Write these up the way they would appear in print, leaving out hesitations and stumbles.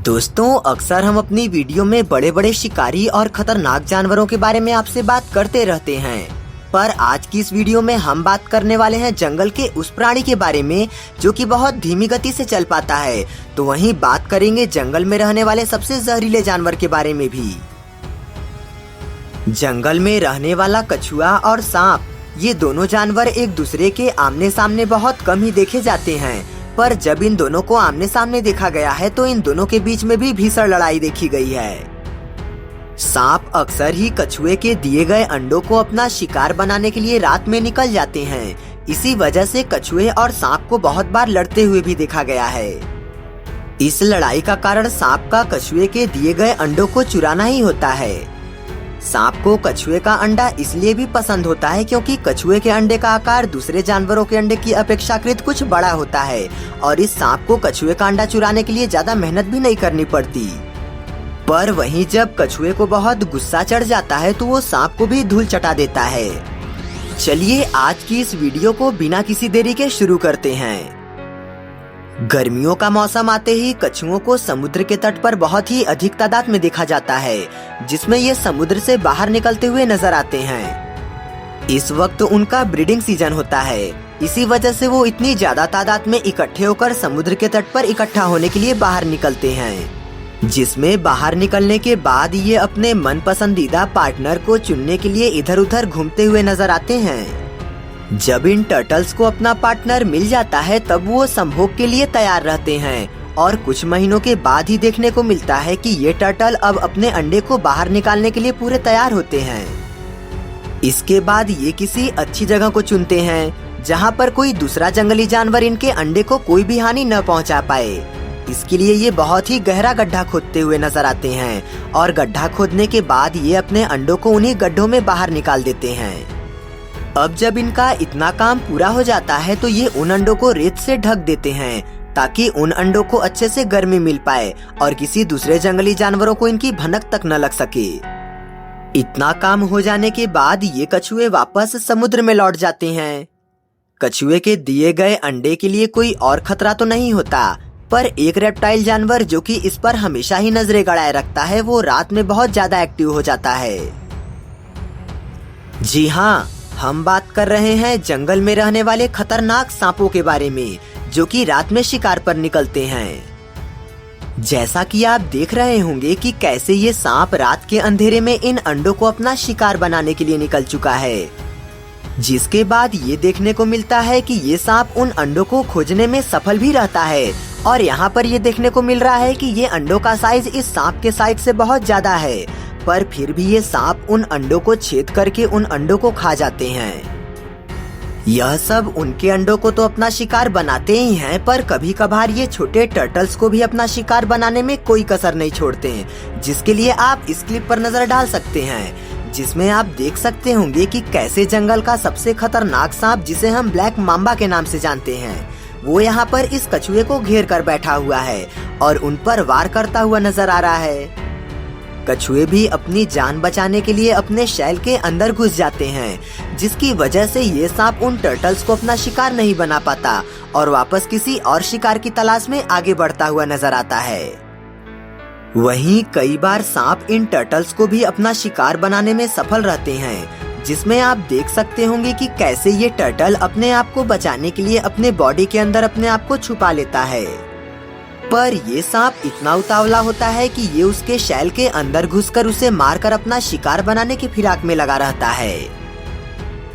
दोस्तों, अक्सर हम अपनी वीडियो में बड़े बड़े शिकारी और खतरनाक जानवरों के बारे में आपसे बात करते रहते हैं, पर आज की इस वीडियो में हम बात करने वाले हैं जंगल के उस प्राणी के बारे में जो कि बहुत धीमी गति से चल पाता है। तो वहीं बात करेंगे जंगल में रहने वाले सबसे जहरीले जानवर के बारे में भी। जंगल में रहने वाला कछुआ और सांप, ये दोनों जानवर एक दूसरे के आमने सामने बहुत कम ही देखे जाते हैं, पर जब इन दोनों को आमने सामने देखा गया है तो इन दोनों के बीच में भी भीषण लड़ाई देखी गई है। सांप अक्सर ही कछुए के दिए गए अंडों को अपना शिकार बनाने के लिए रात में निकल जाते हैं। इसी वजह से कछुए और सांप को बहुत बार लड़ते हुए भी देखा गया है। इस लड़ाई का कारण सांप का कछुए के दिए गए अंडों को चुराना ही होता है। सांप को कछुए का अंडा इसलिए भी पसंद होता है क्योंकि कछुए के अंडे का आकार दूसरे जानवरों के अंडे की अपेक्षाकृत कुछ बड़ा होता है और इस सांप को कछुए का अंडा चुराने के लिए ज्यादा मेहनत भी नहीं करनी पड़ती। पर वहीं जब कछुए को बहुत गुस्सा चढ़ जाता है तो वो सांप को भी धूल चटा देता है। चलिए आज की इस वीडियो को बिना किसी देरी के शुरू करते हैं। गर्मियों का मौसम आते ही कछुओं को समुद्र के तट पर बहुत ही अधिक तादाद में देखा जाता है, जिसमें ये समुद्र से बाहर निकलते हुए नजर आते हैं। इस वक्त उनका ब्रीडिंग सीजन होता है, इसी वजह से वो इतनी ज्यादा तादाद में इकट्ठे होकर समुद्र के तट पर इकट्ठा होने के लिए बाहर निकलते हैं, जिसमें बाहर निकलने के बाद ये अपने मन पसंदीदा पार्टनर को चुनने के लिए इधर उधर घूमते हुए नजर आते हैं। जब इन टर्टल्स को अपना पार्टनर मिल जाता है तब वो संभोग के लिए तैयार रहते हैं और कुछ महीनों के बाद ही देखने को मिलता है कि ये टर्टल अब अपने अंडे को बाहर निकालने के लिए पूरे तैयार होते हैं। इसके बाद ये किसी अच्छी जगह को चुनते हैं जहाँ पर कोई दूसरा जंगली जानवर इनके अंडे को कोई भी हानि न पहुँचा पाए। इसके लिए ये बहुत ही गहरा गड्ढा खोदते हुए नजर आते हैं और गड्ढा खोदने के बाद ये अपने अंडों को उन्हीं गड्ढों में बाहर निकाल देते हैं। अब जब इनका इतना काम पूरा हो जाता है तो ये उन अंडों को रेत से ढक देते हैं ताकि उन अंडों को अच्छे से गर्मी मिल पाए और किसी दूसरे जंगली जानवरों को इनकी भनक तक न लग सके। इतना काम हो जाने के बाद ये कछुए वापस समुद्र में लौट जाते हैं। कछुए के दिए गए अंडे के लिए कोई और खतरा तो नहीं होता, पर एक रेप्टाइल जानवर जो कि इस पर हमेशा ही नजरें गड़ाए रखता है वो रात में बहुत ज्यादा एक्टिव हो जाता है। जी हाँ, हम बात कर रहे हैं जंगल में रहने वाले खतरनाक सांपों के बारे में जो कि रात में शिकार पर निकलते हैं। जैसा कि आप देख रहे होंगे कि कैसे ये सांप रात के अंधेरे में इन अंडों को अपना शिकार बनाने के लिए निकल चुका है, जिसके बाद ये देखने को मिलता है कि ये सांप उन अंडों को खोजने में सफल भी रहता है और यहाँ पर ये देखने को मिल रहा है कि ये अंडों का साइज इस सांप के साइज से बहुत ज्यादा है, पर फिर भी ये सांप उन अंडों को छेद करके उन अंडों को खा जाते हैं। यह सब उनके अंडों को तो अपना शिकार बनाते ही हैं, पर कभी कभार ये छोटे टर्टल्स को भी अपना शिकार बनाने में कोई कसर नहीं छोड़ते हैं, जिसके लिए आप इस क्लिप पर नजर डाल सकते हैं, जिसमें आप देख सकते होंगे कि कैसे जंगल का सबसे खतरनाक सांप जिसे हम ब्लैक मांबा के नाम से जानते हैं, वो यहाँ पर इस कछुए को घेर कर बैठा हुआ है और उन पर वार करता हुआ नजर आ रहा है। कछुए भी अपनी जान बचाने के लिए अपने शैल के अंदर घुस जाते हैं, जिसकी वजह से ये सांप उन टर्टल्स को अपना शिकार नहीं बना पाता और वापस किसी और शिकार की तलाश में आगे बढ़ता हुआ नजर आता है। वहीं कई बार सांप इन टर्टल्स को भी अपना शिकार बनाने में सफल रहते हैं, जिसमें आप देख सकते होंगे कि कैसे ये टर्टल अपने आप को बचाने के लिए अपने बॉडी के अंदर अपने आप को छुपा लेता है। पर ये सांप इतना उतावला होता है कि ये उसके शैल के अंदर घुसकर उसे मारकर अपना शिकार बनाने की फिराक में लगा रहता है।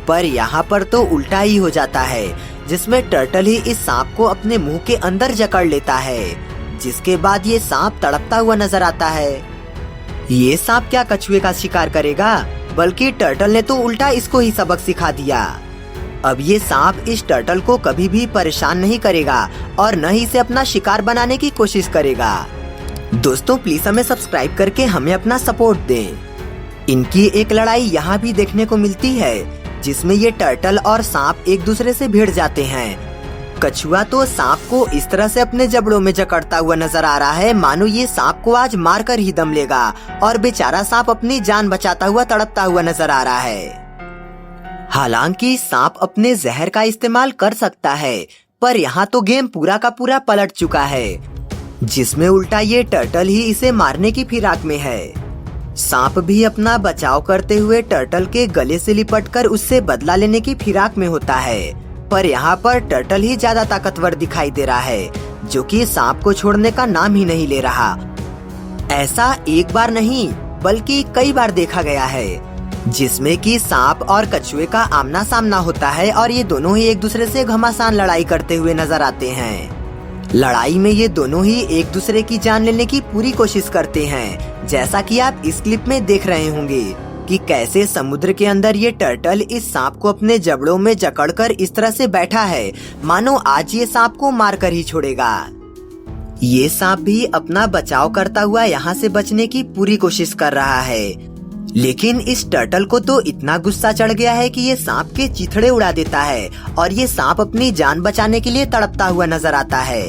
पर यहाँ पर तो उल्टा ही हो जाता है, जिसमें टर्टल ही इस सांप को अपने मुंह के अंदर जकड़ लेता है, जिसके बाद ये सांप तड़पता हुआ नजर आता है। ये सांप क्या कछुए का शिकार करेगा, बल्कि टर्टल ने तो उल्टा इसको ही सबक सिखा दिया। अब ये सांप इस टर्टल को कभी भी परेशान नहीं करेगा और न ही इसे अपना शिकार बनाने की कोशिश करेगा। दोस्तों, प्लीज हमें सब्सक्राइब करके हमें अपना सपोर्ट दें। इनकी एक लड़ाई यहाँ भी देखने को मिलती है, जिसमें ये टर्टल और सांप एक दूसरे से भिड़ जाते हैं। कछुआ तो सांप को इस तरह से अपने जबड़ों में जकड़ता हुआ नजर आ रहा है मानो ये सांप को आज मार कर ही दम लेगा, और बेचारा सांप अपनी जान बचाता हुआ तड़पता हुआ नजर आ रहा है। हालांकि सांप अपने जहर का इस्तेमाल कर सकता है, पर यहाँ तो गेम पूरा का पूरा पलट चुका है। जिसमें उल्टा ये टर्टल ही इसे मारने की फिराक में है। सांप भी अपना बचाव करते हुए टर्टल के गले से लिपटकर उससे बदला लेने की फिराक में होता है, पर यहाँ पर टर्टल ही ज्यादा ताकतवर दिखाई दे रहा है, जो कि सांप को छोड़ने का नाम ही नहीं ले रहा। ऐसा एक बार नहीं बल्कि कई बार देखा गया है, जिसमें कि सांप और कछुए का आमना सामना होता है और ये दोनों ही एक दूसरे से घमासान लड़ाई करते हुए नजर आते हैं। लड़ाई में ये दोनों ही एक दूसरे की जान लेने की पूरी कोशिश करते हैं, जैसा कि आप इस क्लिप में देख रहे होंगे कि कैसे समुद्र के अंदर ये टर्टल इस सांप को अपने जबड़ों में जकड़कर इस तरह से बैठा है मानो आज ये सांप को मारकर ही छोड़ेगा। ये सांप भी अपना बचाव करता हुआ यहाँ से बचने की पूरी कोशिश कर रहा है, लेकिन इस टर्टल को तो इतना गुस्सा चढ़ गया है कि ये सांप के चिथड़े उड़ा देता है और ये सांप अपनी जान बचाने के लिए तड़पता हुआ नजर आता है।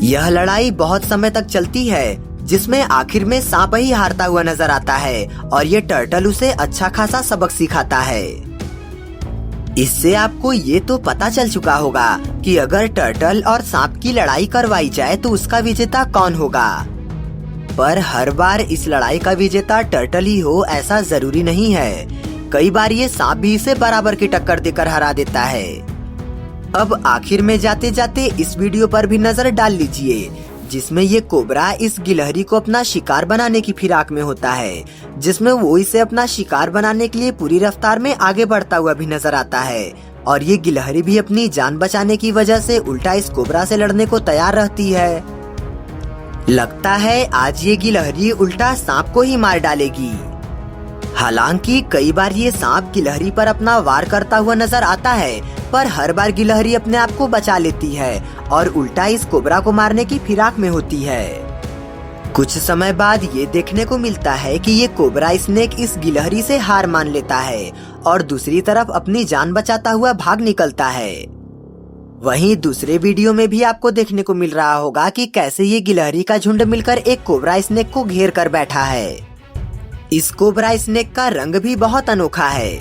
यह लड़ाई बहुत समय तक चलती है, जिसमें आखिर में सांप ही हारता हुआ नजर आता है और ये टर्टल उसे अच्छा खासा सबक सिखाता है। इससे आपको ये तो पता चल चुका होगा कि अगर टर्टल और सांप की लड़ाई करवाई जाए तो उसका विजेता कौन होगा। पर हर बार इस लड़ाई का विजेता टर्टल ही हो ऐसा जरूरी नहीं है, कई बार ये सांप भी इसे बराबर की टक्कर देकर हरा देता है। अब आखिर में जाते जाते इस वीडियो पर भी नजर डाल लीजिए, जिसमें ये कोबरा इस गिलहरी को अपना शिकार बनाने की फिराक में होता है, जिसमें वो इसे अपना शिकार बनाने के लिए पूरी रफ्तार में आगे बढ़ता हुआ भी नजर आता है और ये गिलहरी भी अपनी जान बचाने की वजह से उल्टा इस कोबरा से लड़ने को तैयार रहती है। लगता है आज ये गिलहरी उल्टा सांप को ही मार डालेगी। हालांकि कई बार ये सांप गिलहरी पर अपना वार करता हुआ नजर आता है, पर हर बार गिलहरी अपने आप को बचा लेती है और उल्टा इस कोबरा को मारने की फिराक में होती है। कुछ समय बाद ये देखने को मिलता है कि ये कोबरा स्नेक इस गिलहरी से हार मान लेता है और दूसरी तरफ अपनी जान बचाता हुआ भाग निकलता है। वहीं दूसरे वीडियो में भी आपको देखने को मिल रहा होगा कि कैसे ये गिलहरी का झुंड मिलकर एक कोबरा स्नेक को घेर कर बैठा है। इस कोबरा स्नेक का रंग भी बहुत अनोखा है।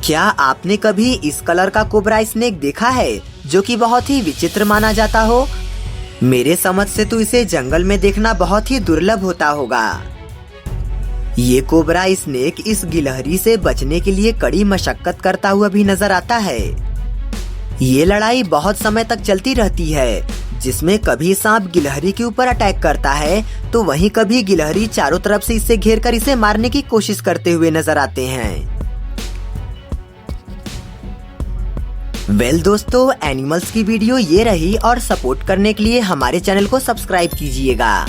क्या आपने कभी इस कलर का कोबरा स्नेक देखा है, जो कि बहुत ही विचित्र माना जाता हो? मेरे समझ से तो इसे जंगल में देखना बहुत ही दुर्लभ होता होगा। ये कोबरा स्नेक इस गिलहरी से बचने के लिए कड़ी मशक्कत करता हुआ भी नजर आता है। ये लड़ाई बहुत समय तक चलती रहती है, जिसमें कभी सांप गिलहरी के ऊपर अटैक करता है तो वहीं कभी गिलहरी चारों तरफ से इसे घेरकर इसे मारने की कोशिश करते हुए नजर आते हैं। वेल दोस्तों, एनिमल्स की वीडियो ये रही और सपोर्ट करने के लिए हमारे चैनल को सब्सक्राइब कीजिएगा।